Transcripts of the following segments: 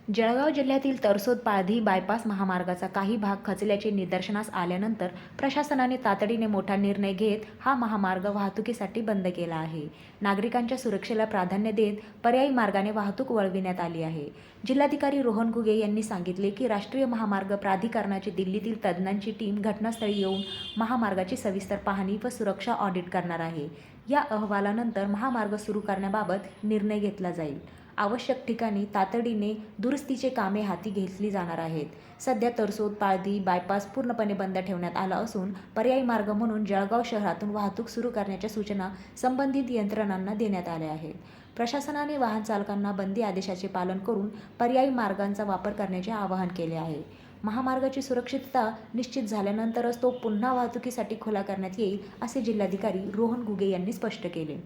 जळगाव जिल्ह्यातील तरसोद पाळधी बायपास महामार्गाचा काही भाग खचल्याचे निदर्शनास आल्यानंतर प्रशासनाने तातडीने मोठा निर्णय घेत हा महामार्ग वाहतुकीसाठी बंद केला आहे. नागरिकांच्या सुरक्षेला प्राधान्य देत पर्यायी मार्गाने वाहतूक वळविण्यात आली आहे. जिल्हाधिकारी रोहन घुगे यांनी सांगितले की राष्ट्रीय महामार्ग प्राधिकरणाची दिल्लीतील तज्ज्ञांची टीम घटनास्थळी येऊन महामार्गाची सविस्तर पाहणी व सुरक्षा ऑडिट करणार आहे. या अहवालानंतर महामार्ग सुरू करण्याबाबत निर्णय घेतला जाईल. आवश्यक ठिकाणी तातडीने दुरुस्तीचे कामे हाती घेतली जाणार आहेत. सध्या तरसोद पाळधी बायपास पूर्णपणे बंद ठेवण्यात आला असून पर्यायी मार्ग म्हणून जळगाव शहरातून वाहतूक सुरू करण्याच्या सूचना संबंधित यंत्रणांना देण्यात आल्या आहेत. प्रशासनाने वाहन चालकांना बंदी आदेशाचे पालन करून पर्यायी मार्गांचा वापर करण्याचे आवाहन केले आहे. महामार्गाची सुरक्षितता निश्चित झाल्यानंतरच तो पुन्हा वाहतुकीसाठी खुला करण्यात येईल, असे जिल्हाधिकारी रोहन घुगे यांनी स्पष्ट केले.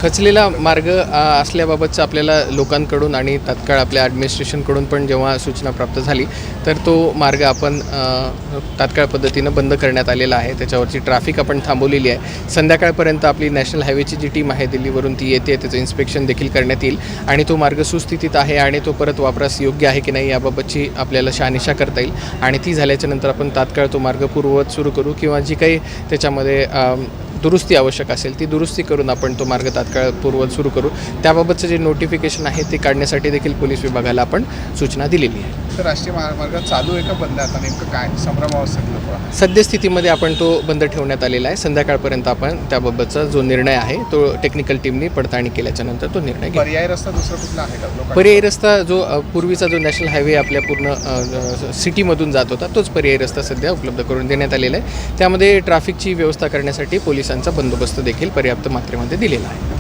खचलेला मार्ग असल्याबाबतचं आपल्याला लोकांकडून आणि तात्काळ आपल्या ॲडमिनिस्ट्रेशनकडून पण जेव्हा सूचना प्राप्त झाली तर तो मार्ग आपण तात्काळ पद्धतीनं बंद करण्यात आलेला आहे. त्याच्यावरची ट्रॅफिक आपण थांबवलेली आहे. संध्याकाळपर्यंत आपली नॅशनल हायवेची जी टीम आहे दिल्लीवरून ती येते, त्याचं इन्स्पेक्शन देखील करण्यात येईल आणि तो मार्ग सुस्थितीत आहे आणि तो परत वापरास योग्य आहे की नाही याबाबतची आपल्याला शहानिशा करता येईल आणि ती झाल्याच्यानंतर आपण तात्काळ तो मार्ग पूर्ववत सुरू करू किंवा जी काही त्याच्यामध्ये दुरुस्ती आवश्यक असेल ती दुरुस्ती करून आपण तो मार्ग तात्काळ पूर्ववत सुरू करू. त्याबाबतचं जे नोटिफिकेशन आहे ते काढण्यासाठी देखील पोलीस विभागाला आपण सूचना दिलेली आहे. तर राष्ट्रीय महामार्ग चालू आहे का बंद आहे? आता नेमकं काय संभ्रमावस्थेत सद्यस्थितीमध्ये आपण तो बंद ठेवण्यात आलेला आहे. संध्याकाळपर्यंत आपण त्याबाबतचा जो निर्णय आहे तो टेक्निकल टीमने पडताळणी केल्याच्यानंतर तो निर्णय घेऊ. पर्यायी रस्ता दुसरा कुठला आहे का? पर्यायी रस्ता जो पूर्वीचा जो नॅशनल हायवे आपल्या पूर्ण सिटीमधून जात होता तोच पर्यायी रस्ता सध्या उपलब्ध करून देण्यात आलेला आहे. त्यामध्ये ट्रॅफिकची व्यवस्था करण्यासाठी पोलिसांचा बंदोबस्त देखील पर्याप्त मात्रेमध्ये दिलेला आहे.